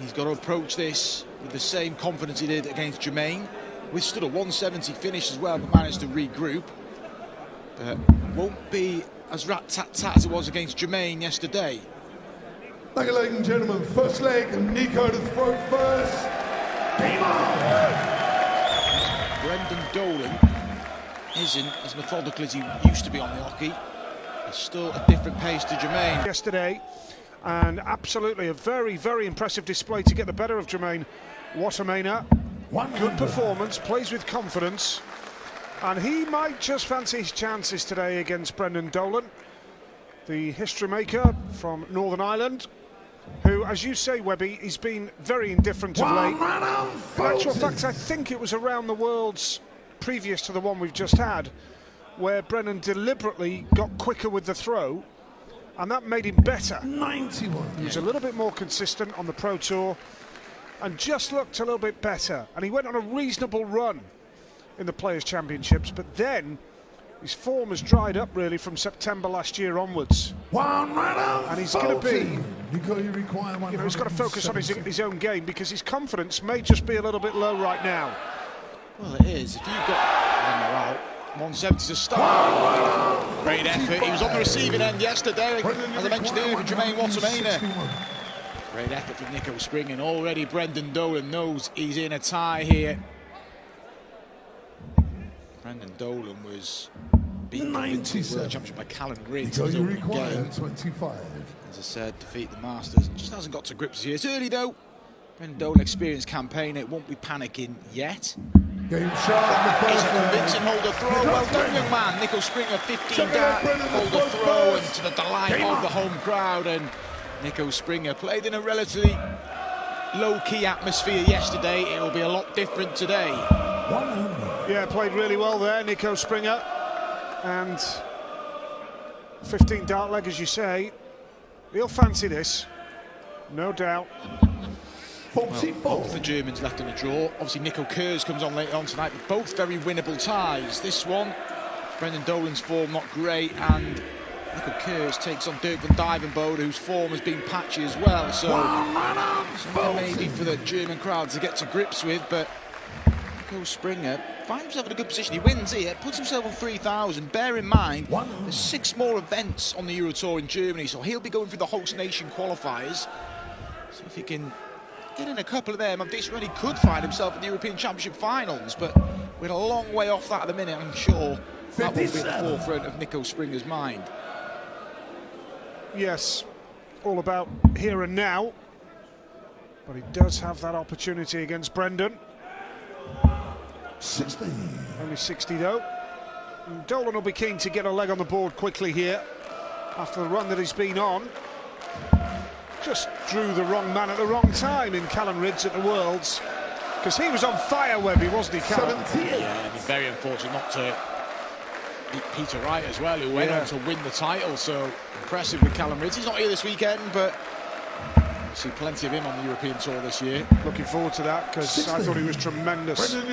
He's got to approach this with the same confidence he did against Jermaine. Withstood a 170 finish as well, but managed to regroup. But won't be as rat-tat-tat as it was against Jermaine yesterday. Thank you, ladies and gentlemen. First leg, Niko to throw first. Game on! Brendan Dolan isn't as methodical as he used to be on the hockey. It's still a different pace to Jermaine. Yesterday, and absolutely a very, very impressive display to get the better of Jermaine Watamaina. Good performance, plays with confidence, and he might just fancy his chances today against Brendan Dolan, the history maker from Northern Ireland, who, as you say, Webby, he's been very indifferent of late. In actual fact, I think it was around the Worlds previous to the one we've just had, where Brendan deliberately got quicker with the throw, and that made him better. 91. He was a little bit more consistent on the Pro Tour, and just looked a little bit better. And he went on a reasonable run in the Players' Championships, but then his form has dried up really from September last year onwards. And he's going to be, he's got to focus on his own game, because his confidence may just be a little bit low right now. Well, it is. If you've got 170 to start, great effort. He was on the receiving end yesterday, as I mentioned earlier, for Jermaine Watamaina. Great effort from Niko Springer, and already Brendan Dolan knows he's in a tie here. Brendan Dolan was beaten in the World Championship by Callan Ridge in his opening game. 25. As I said, defeat the Masters. Just hasn't got to grips here. It's early though. Brendan Dolan, experienced campaigner, it won't be panicking yet. Game shot. He's a convincing holder throw. Well done, young man. Niko Springer, 15 down, holder throw, and to the delight of the home crowd. And Niko Springer played in a relatively low-key atmosphere yesterday. It will be a lot different today. Yeah, played really well there, Niko Springer. And 15 dart leg, as you say. He'll fancy this, no doubt. Well, both the Germans left in a draw. Obviously, Nico Kurz comes on later on tonight, but both very winnable ties. This one, Brendan Dolan's form not great, and Nico Kurz takes on Dirk van Dijvenbode, whose form has been patchy as well. So, something maybe for the German crowd to get to grips with, but Niko Springer finds himself in a good position. He wins here, puts himself on 3,000. Bear in mind, there's 6 more events on the Euro Tour in Germany, so he'll be going through the host nation qualifiers. So if he can get in a couple of them, Decent Run, he could find himself in the European Championship finals, but we're a long way off that at the minute. I'm sure that will be at the forefront of Niko Springer's mind. Yes, all about here and now, but he does have that opportunity against Brendan. 60. Only 60 though. And Dolan will be keen to get a leg on the board quickly here after the run that he's been on. Just drew the wrong man at the wrong time in Callan Ridge at the Worlds, because he was on fire, Webby, wasn't he, Callan? Yeah, and very unfortunate not to beat Peter Wright as well, who went on to win the title. So impressive with Callan Ridge. He's not here this weekend, but we'll see plenty of him on the European Tour this year. Looking forward to that, because I thought he was tremendous at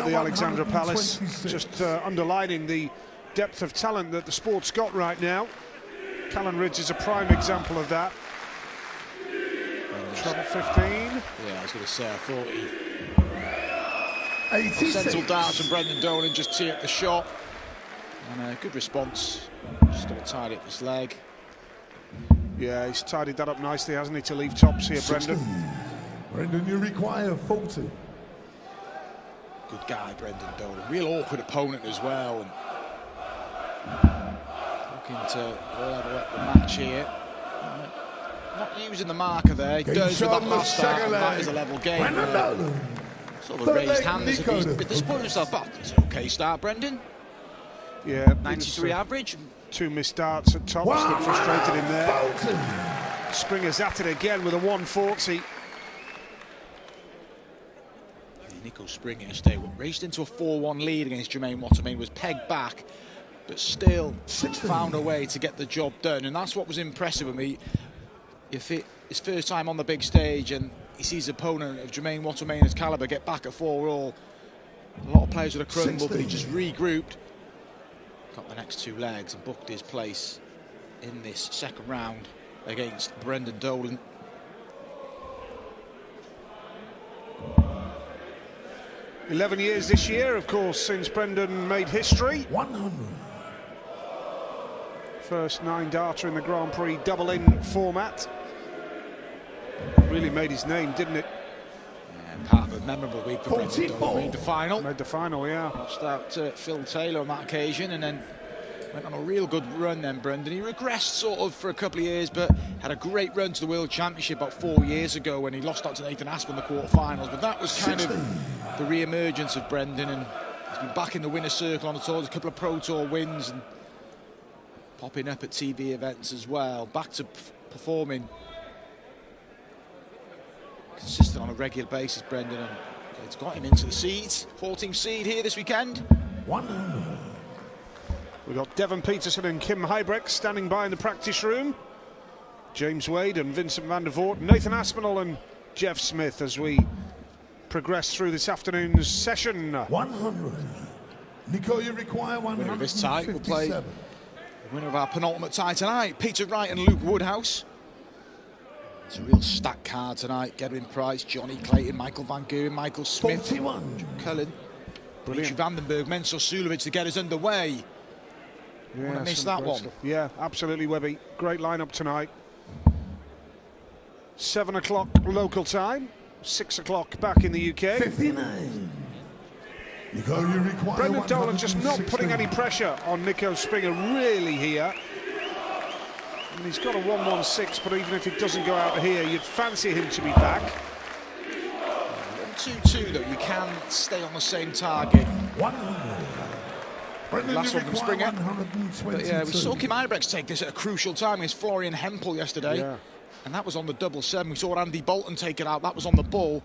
the Alexandra Palace, just underlining the depth of talent that the sport's got right now. Callan Ridge is a prime example of that. Treble 15. Yeah, I was going to say, I thought he settled down from Brendan Dolan, just tee up the shot. And a good response. Just got to tidy up his leg. Yeah, he's tidied that up nicely, hasn't he, to leave tops here, 60. Brendan. Brendan, you require 40. Good guy, Brendan Dolan. Real awkward opponent as well. And looking to level up the match here. Not using the marker there. He does with that last start, and that is a level game. Sort of a raised hands if he's a bit disappointed himself, but it's an okay start, Brendan. Yeah, 93 average. 2 missed darts at tops that frustrated him there. Springer's at it again with a 140. Niko Springer yesterday raced into a 4-1 lead against Jermaine Watamaina, was pegged back, but still found a way to get the job done, and that's what was impressive with me. If his first time on the big stage and he sees an opponent of Jermaine Watamaina's calibre get back at 4-all, a lot of players would have crumbled, but he just regrouped, got the next 2 legs and booked his place in this second round against Brendan Dolan. 11 years this year, of course, since Brendan made history. 100. First 9-darter in the Grand Prix double-in format. Really made his name, didn't it? Yeah, part of a memorable week for Brendan Dolan. Made the final. Made the final, yeah. Lost out to Phil Taylor on that occasion, and then went on a real good run then, Brendan. He regressed sort of for a couple of years, but had a great run to the World Championship about 4 years ago when he lost out to Nathan Aspel in the quarterfinals. But that was kind of the re-emergence of Brendan, and he's been back in the winner's circle on the tour. There's a couple of Pro Tour wins and popping up at TV events as well. Back to performing consistent on a regular basis, Brendan, and it's got him into the seeds. 14th seed here this weekend. 100. We've got Devon Peterson and Kim Huybrechts standing by in the practice room. James Wade and Vincent van der Voort, Nathan Aspinall and Jeff Smith as we progress through this afternoon's session. 100. Niko, you require 157. Winner of this tie will play the winner of our penultimate tie tonight, Peter Wright and Luke Woodhouse. It's a real stacked card tonight. Gedwin Price, Johnny Clayton, Michael Van Geuren, Michael Smith, 41. Cullen, Dimitri Vandenberg, Mensur Sulovic to get us underway. Yeah, I missed that one. Stuff. Yeah, absolutely, Webby. Great lineup tonight. 7 o'clock local time, 6 o'clock back in the UK. 59. Niko, you require Brendan Dolan just not 116. putting any pressure on Niko Springer really here. And he's got a 116, but even if it doesn't go out here, you'd fancy him to be back. 1-2-2 though, you can stay on the same target. 100. Brendan, Last you one from require Springer. 122. But yeah, we saw Kim Huybrechts take this at a crucial time against Florian Hempel yesterday. Yeah. And that was on the 7-7. We saw Andy Bolton take it out, that was on the ball.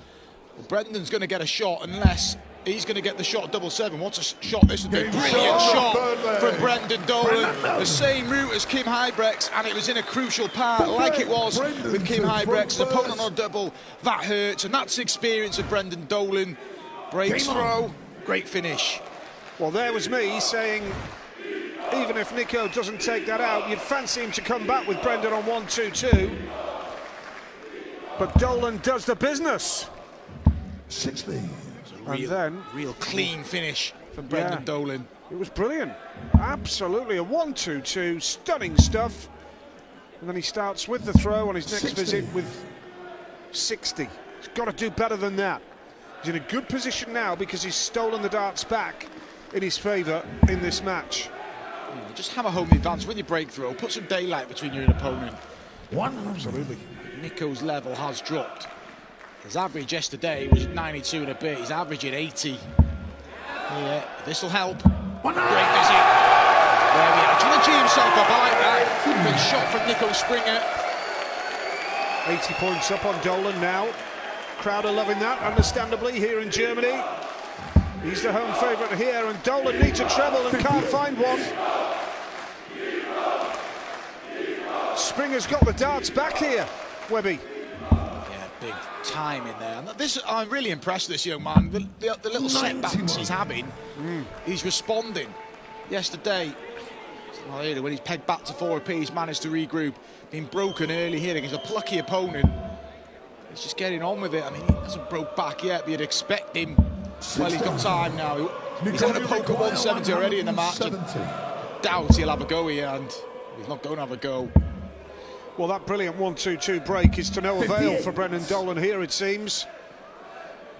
Well, Brendan's going to get a shot unless he's going to get the shot at 7-7. What a shot this would be. Brilliant shot from Brendan Dolan. The same route as Kim Huybrechts, and it was in a crucial part, like it was with Kim Huybrechts. An opponent on a double, that hurts, and that's the experience of Brendan Dolan. Breaks throw, great finish. Well, there was me saying, even if Niko doesn't take that out, you'd fancy him to come back with Brendan on 1-2-2. But Dolan does the business. 60. Real clean finish from Brendan Dolan. It was brilliant. Absolutely a 1-2-2, stunning stuff. And then he starts with the throw on his next 60. visit with 60. He's got to do better than that. He's in a good position now because he's stolen the darts back in his favour in this match. Just hammer home the advance, win your breakthrough, put some daylight between you and opponent. 100. Absolutely. Niko's level has dropped. His average yesterday was 92 and a bit. He's averaging 80. Yeah, this will help. Great visit. There we are. Trying to G himself up. I like that. Good shot from Niko Springer. 80 points up on Dolan now. Crowd are loving that, understandably, here in Germany. He's the home favourite here, and Dolan needs a treble and can't find one. Springer's got the darts back here, Webby. Yeah, big time in there. And this, I'm really impressed with this young man. The little setbacks he's having, he's responding. Yesterday, when he's pegged back to 4 apiece, managed to regroup. Been broken early here against a plucky opponent. He's just getting on with it. I mean, he hasn't broke back yet, but you'd expect him. Well, he's got time now. He's had a poke at 170 already in the match. Doubt he'll have a go here, and he's not going to have a go. Well, that brilliant 1-2-2 break is to no avail for Brendan Dolan here, it seems.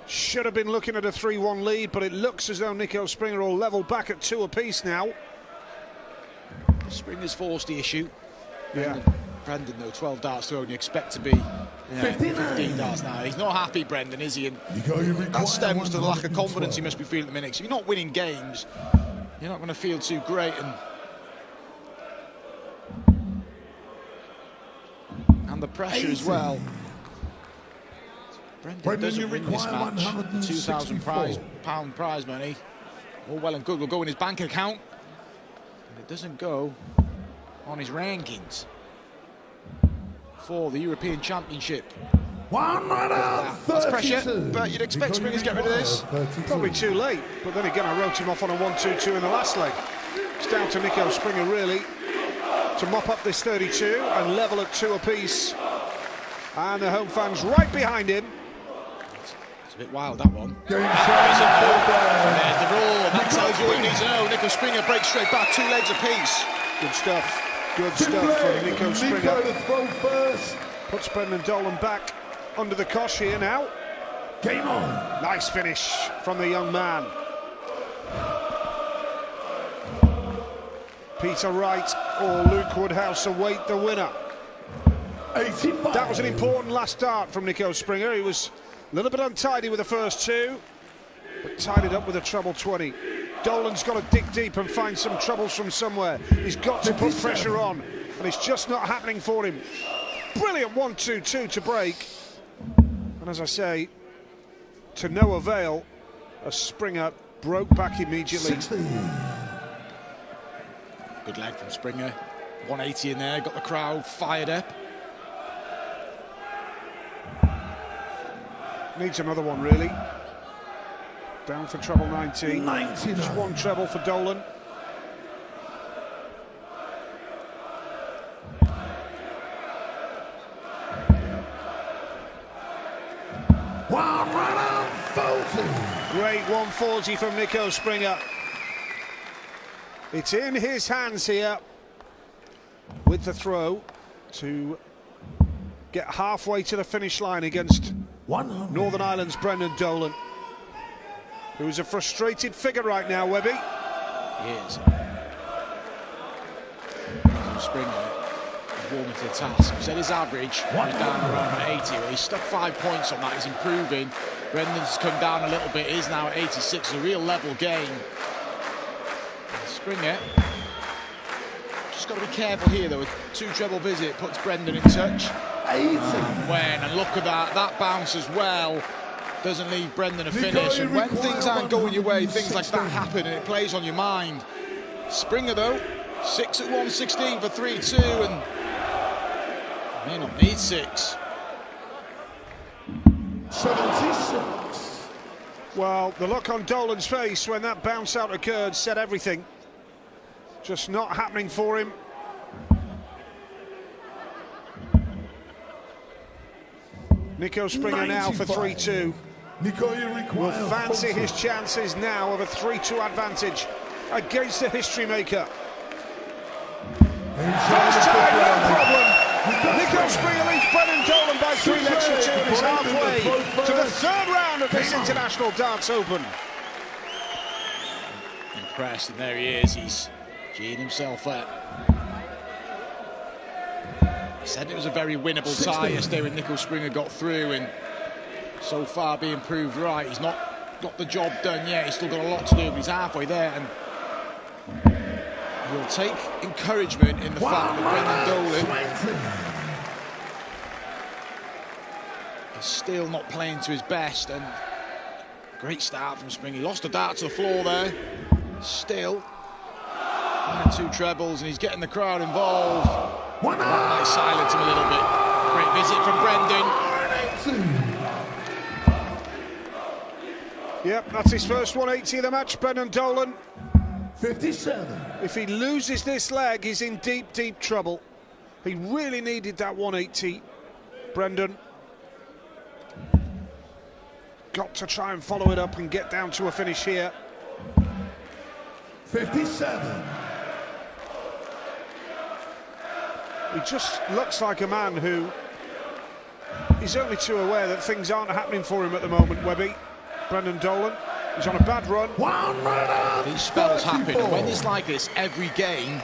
Should have been looking at a 3-1 lead, but it looks as though Niko Springer will level back at 2 apiece now. Springer's forced the issue. Yeah. Brendan, though, 12 darts thrown, you expect to be 15 darts now. He's not happy, Brendan, is he? And that stems to the lack of confidence he must be feeling at the minute. So if you're not winning games, you're not going to feel too great. And the pressure as well. Brendan doesn't win this match. £2,000 prize money. All well and good will go in his bank account. And it doesn't go on his rankings for the European Championship. That's pressure, but you'd expect Springers to get rid of this. Probably too late, but then again I wrote him off on a 1-2-2 in the last leg. It's down to Niko Springer really to mop up this 32 and level at 2 apiece. And the home fans right behind him. It's a bit wild, that one. Game And there's the roar. That tells you what you need to know. Niko Springer breaks straight back, 2 legs apiece. Good stuff. Good stuff from Niko Springer. Niko to throw first. Puts Brendan Dolan back under the cosh here now. Game on. Nice finish from the young man. Peter Wright or Luke Woodhouse await the winner. 85. That was an important last start from Niko Springer. He was a little bit untidy with the first 2, but tied it up with a treble 20. Dolan's got to dig deep and find some troubles from somewhere. He's got to put pressure on, and it's just not happening for him. Brilliant 1-2-2 to break. And as I say, to no avail, as Springer broke back immediately. 16. Good leg from Springer. 180 in there, got the crowd fired up. Needs another one, really. Down for treble 19. 99. Just 1 treble for Dolan. One run on 40. Great 140 from Niko Springer. It's in his hands here with the throw to get halfway to the finish line against 100. Northern Ireland's Brendan Dolan, who's a frustrated figure right now, Webby. He is. Springer is warming to the task. He said his average was down around 80. Well, he's stuck 5 points on that. He's improving. Brendan's come down a little bit. He's now at 86. A real level game. Springer just got to be careful here, though. A 2 treble visit puts Brendan in touch. 80. And look at that. That bounce as well doesn't leave Brendan a finish. And when things aren't going your way, things like that happen, and it plays on your mind. Springer, though, 6 at 116 for 3-2, and may not need 6. 76. Well, the look on Dolan's face when that bounce out occurred said everything. Just not happening for him. Niko Springer 95. Now for 3-2. Niko, you require will fancy 40. his chances now of a 3-2 advantage against the history maker. First time, no problem. Niko Springer leads Brendan Dolan by 3 legs for 2 and is halfway to the 3rd round of this International Darts Open. Impressed, and there he is. He's G'ing himself up. He said it was a very winnable tie yesterday when Niko Springer got through, and so far being proved right. He's not got the job done yet. He's still got a lot to do, but he's halfway there, and he'll take encouragement in the fact that Brendan Dolan is still not playing to his best. And great start from Springer. He lost a dart to the floor there. Still 2 trebles, and he's getting the crowd involved. That might silence him a little bit. Great visit from Brendan. Yep, that's his first 180 of the match, Brendan Dolan. 57. If he loses this leg, he's in deep, deep trouble. He really needed that 180, Brendan. Got to try and follow it up and get down to a finish here. 57. He just looks like a man who is only too aware that things aren't happening for him at the moment, Webby. Brendan Dolan, he's on a bad run. These spells happen, and when it's like this, every game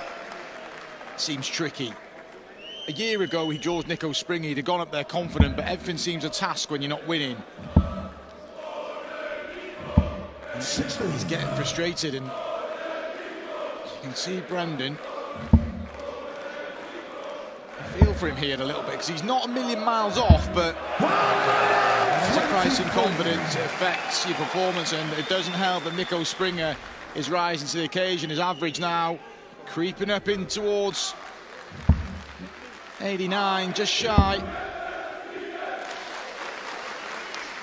seems tricky. A year ago, he draws Niko Springer, he'd have gone up there confident, but everything seems a task when you're not winning. He's getting frustrated, and you can see Brendan. I feel for him here a little bit, because he's not a million miles off, but sacrificing confidence, it affects your performance, and it doesn't help that Niko Springer is rising to the occasion. His average now creeping up in towards 89, just shy.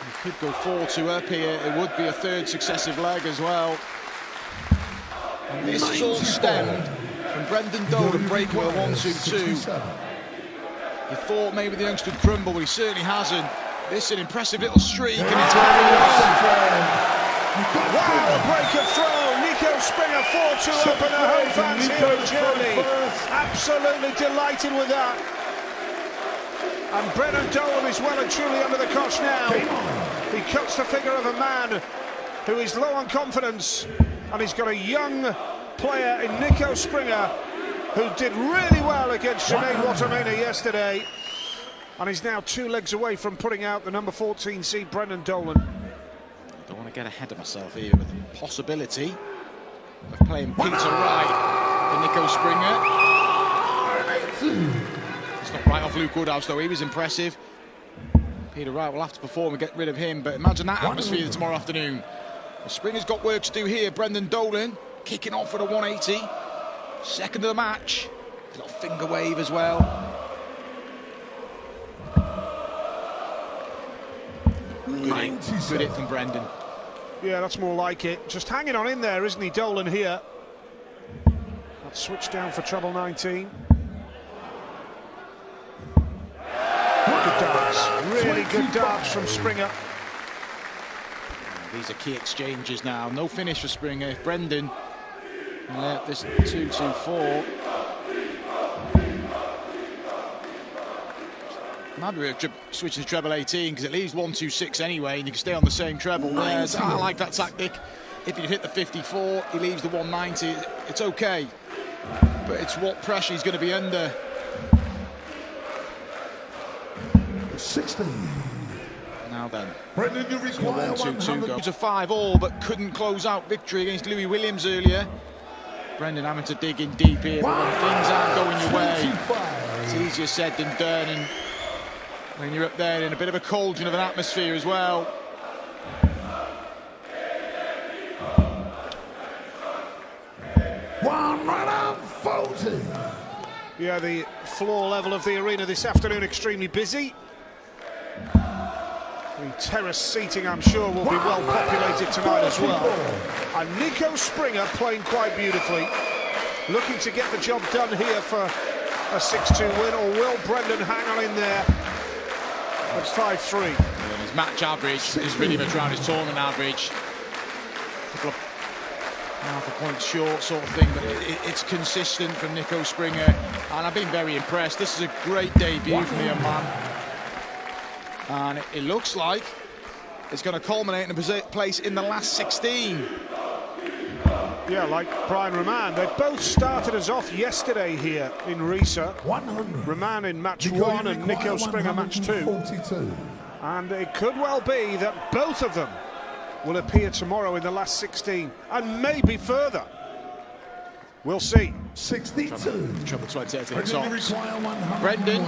He could go 4-2 up here. It would be a 3rd successive leg as well. And this is all stemmed from Brendan Dolan breaking with a 1-2-2. You thought maybe the youngster would crumble, but he certainly hasn't. This is an impressive little streak, and it's Wow, a break of throw. Niko Springer 4-2 up in the home fans here in Germany. Absolutely delighted with that. And Brennan Dolan is well and truly under the cosh now. He cuts the figure of a man who is low on confidence, and he's got a young player in Niko Springer who did really well against Jermaine Watermainer yesterday, and he's now 2 legs away from putting out the number 14 seed Brendan Dolan. I don't want to get ahead of myself here, but the possibility of playing Peter Wright for Niko Springer. It's not right off Luke Woodhouse though, he was impressive. Peter Wright will have to perform and get rid of him, but imagine that atmosphere tomorrow afternoon. Springer's got work to do here. Brendan Dolan kicking off with a 180. Second of the match. A little finger wave as well. Good hit from Brendan. Yeah, that's more like it. Just hanging on in there, isn't he, Dolan here? That's switched down for treble 19. Good darts, really good darts from Springer. These are key exchanges now. No finish for Springer. If Brendan can let this 2-2-4. Might be switching to treble 18 because it leaves 1-2-6 anyway, and you can stay on the same treble. I like that tactic. If you hit the 54, he leaves the 190. It's okay, but it's what pressure he's going to be under. 16. Now then, Brendan, you require 1-2-2 go to 5-all, but couldn't close out victory against Louis Williams earlier. Brendan having to dig in deep here, but when things aren't going your way, it's easier said than done, and when you're up there in a bit of a cauldron of an atmosphere as well. One runner, 40. Yeah, the floor level of the arena this afternoon extremely busy. The terrace seating, I'm sure, will be well populated tonight as well. And Niko Springer playing quite beautifully, looking to get the job done here for a 6-2 win, or will Brendan hang on in there at 5-3? And his match average is really much around his tournament average. A couple of half a point short sort of thing, but it's consistent from Niko Springer, and I've been very impressed. This is a great debut from the young man, and it looks like it's going to culminate in a place in the last 16. Yeah, like Brian Roman. They both started us off yesterday here in Risa. 100. Roman in match 1 and Niko Springer match 2. 42. And it could well be that both of them will appear tomorrow in the last 16, and maybe further. We'll see. 62. Treble 28 to the Brendan, you tops. require 100. Brendan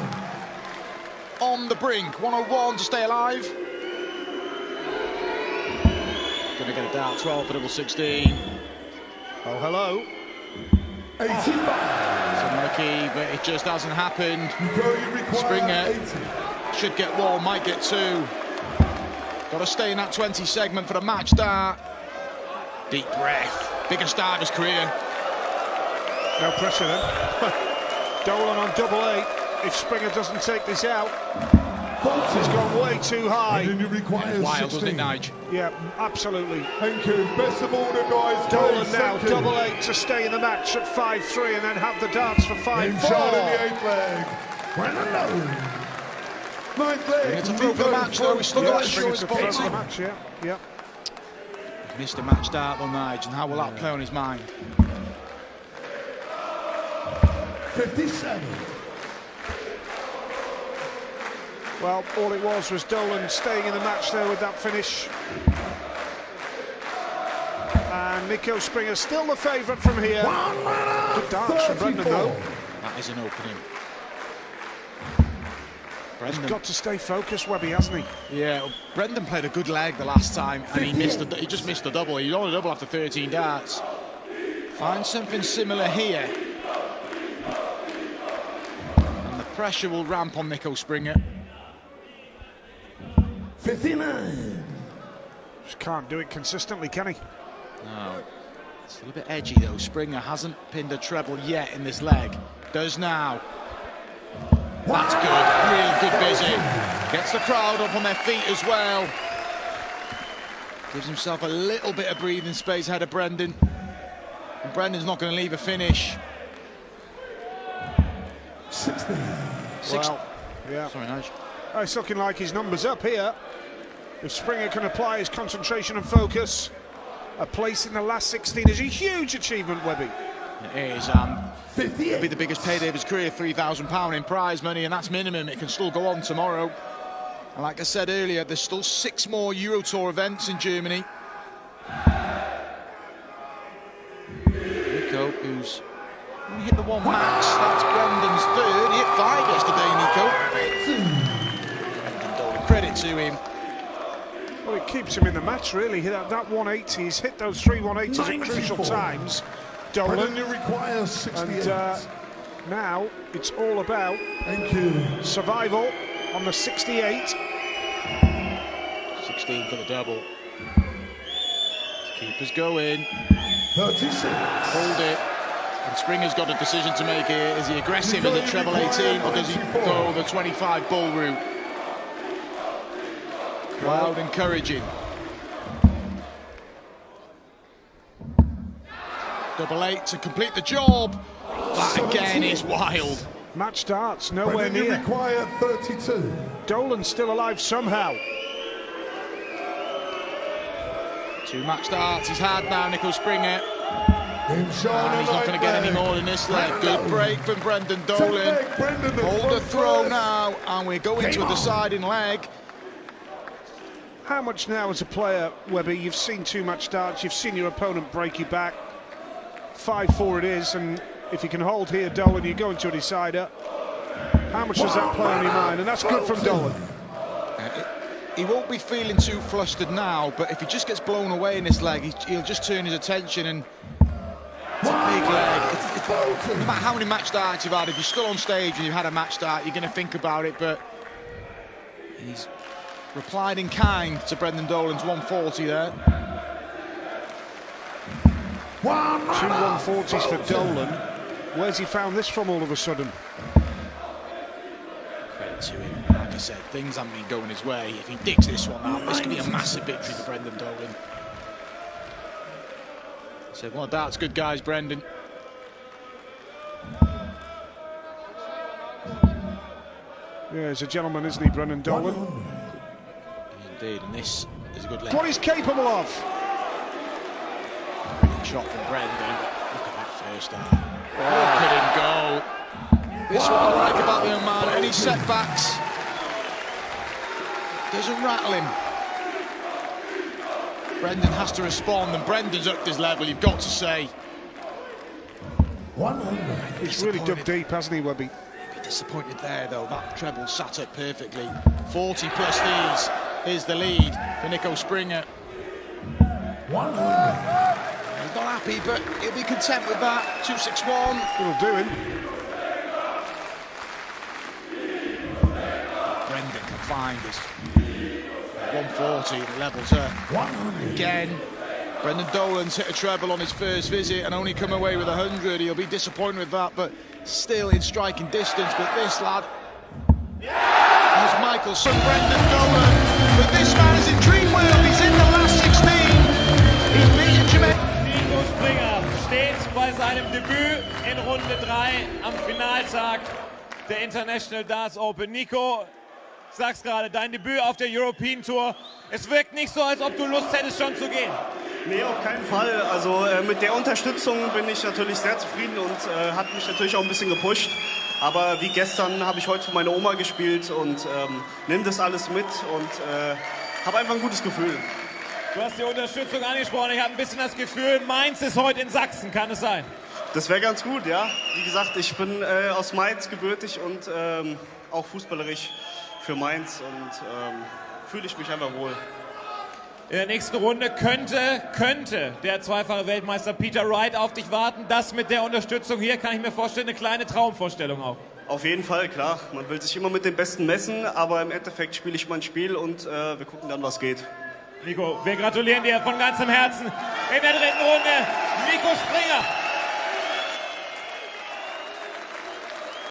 on the brink. 101 to stay alive. Gonna get it down. 12 for double 16. Oh, hello. 85. It's unlucky, but it just hasn't happened. You require Springer 80. should get 1, might get 2. Got to stay in that 20 segment for the match start. Deep breath. Biggest start of his career. No pressure then. Dolan on double 8. If Springer doesn't take this out, he's gone way too high. Brendan, you require Wild, 16. wasn't it, Nige? Yeah, absolutely. Thank you. Best of all the guys. Dolan now, second. double 8 to stay in the match at 5-3 and then have the darts for 5-4. Shot in the 8th leg. Brendan Dolan. 9th leg. It's a throw for the match, though. He's still got to show his Springer to throw for the body. match, yeah. Missed a match start on Nige, and how will that play on his mind? 57. Well, all it was Dolan staying in the match there with that finish. And Niko Springer still the favourite from here. Good dance from Brendan, though. That is an opening. He's Brendan. got to stay focused, Webby, hasn't he? Yeah, well, Brendan played a good leg the last time, and he just missed the double. He on a double after 13 darts. Find something similar here, and the pressure will ramp on Niko Springer. 59. Just can't do it consistently, can he? No, it's a little bit edgy though. Springer hasn't pinned a treble yet in this leg. Does now. That's good, really good visit. Gets the crowd up on their feet as well. Gives himself a little bit of breathing space ahead of Brendan. And Brendan's not going to leave a finish. 60. Well, yeah. Sorry, Nige. It's looking like his numbers up here. If Springer can apply his concentration and focus, a place in the last 16 is a huge achievement, Webby. It is. 58. It'll be the biggest payday of his career, £3,000 in prize money, and that's minimum. It can still go on tomorrow. And like I said earlier, there's still 6 more Euro Tour events in Germany. Niko, who's only hit the 1 max. That's Brendan's 3rd. He hit 5 yesterday, Niko. Brendan Dolan, credit to him. Well, it keeps him in the match, really. That 180, he's hit those 3 180s at crucial times. Dolan. Requires 68. And now it's all about survival on the 68. 16 for the double. Keeper's going. 36. Hold it. And Springer's got a decision to make here. Is he aggressive as a treble 18, or does he go the 25 bull route? Loud, encouraging. Double 8 to complete the job. That again is wild. Match starts, nowhere near. Require 32. Dolan's still alive somehow. 2 match starts he's had now, Niko Springer. And he's not going to get any more than this leg. Good break from Brendan Dolan. Hold the throw now, and we're going to a deciding leg. How much now as a player, Webby? You've seen too much darts, you've seen your opponent break you back. 5-4 it is, and if you can hold here, Dolan, you go into a decider. How much does that play on your mind? And that's good from Dolan. He won't be feeling too flustered now, but if he just gets blown away in this leg, he'll just turn his attention, and it's a big leg. No matter how many match starts you've had, if you're still on stage and you've had a match start, you're going to think about it, but he's replied in kind to Brendan Dolan's 140 there. 2 140s for Dolan. Where's he found this from all of a sudden? Credit to him. Like I said, things haven't been going his way. If he digs this one out, this could be a massive victory for Brendan Dolan. So, well, that's good guys, Brendan. Yeah, he's a gentleman, isn't he, Brendan Dolan? Indeed, and this is a good leg. What he's capable of. Shot from Brendan. Look at that first arm. Look at him go. This is what I like about the young man. Any setbacks doesn't rattle him. Brendan has to respond, and Brendan's upped his level, you've got to say. 100. He's really dug deep, hasn't he, Webby? He'd be disappointed there, though. That treble sat up perfectly. 40 plus these is the lead for Niko Springer. 100. He's not happy, but he'll be content with that. 261. It'll do him. Brendan can find his 140, the levels up. Again, Brendan Dolan's hit a treble on his first visit and only come away with 100. He'll be disappointed with that, but still in striking distance. But this lad, as Michael's son, Brendan Dolan. But this man is in dream world. He's in the last 16. He's beaten Jamaica. Niko Springer steht bei seinem Debüt in Runde 3 am Finaltag der International Darts Open. Niko, ich sag's gerade, dein Debüt auf der European Tour. Es wirkt nicht so, als ob du Lust hättest, schon zu gehen. Nee, auf keinen Fall. Also mit der Unterstützung bin ich natürlich sehr zufrieden und hat mich natürlich auch ein bisschen gepusht. Aber wie gestern habe ich heute für meine Oma gespielt und nehme das alles mit und habe einfach ein gutes Gefühl. Du hast die Unterstützung angesprochen. Ich habe ein bisschen das Gefühl, Mainz ist heute in Sachsen. Kann es sein? Das wäre ganz gut, ja. Wie gesagt, ich bin aus Mainz gebürtig und auch fußballerisch für Mainz und fühle ich mich einfach wohl. In der nächsten Runde könnte der zweifache Weltmeister Peter Wright auf dich warten. Das mit der Unterstützung hier, kann ich mir vorstellen, eine kleine Traumvorstellung auch. Auf jeden Fall, klar. Man will sich immer mit dem Besten messen, aber im Endeffekt spiele ich mein Spiel und wir gucken dann, was geht. Niko, wir gratulieren dir von ganzem Herzen in der dritten Runde. Niko Springer.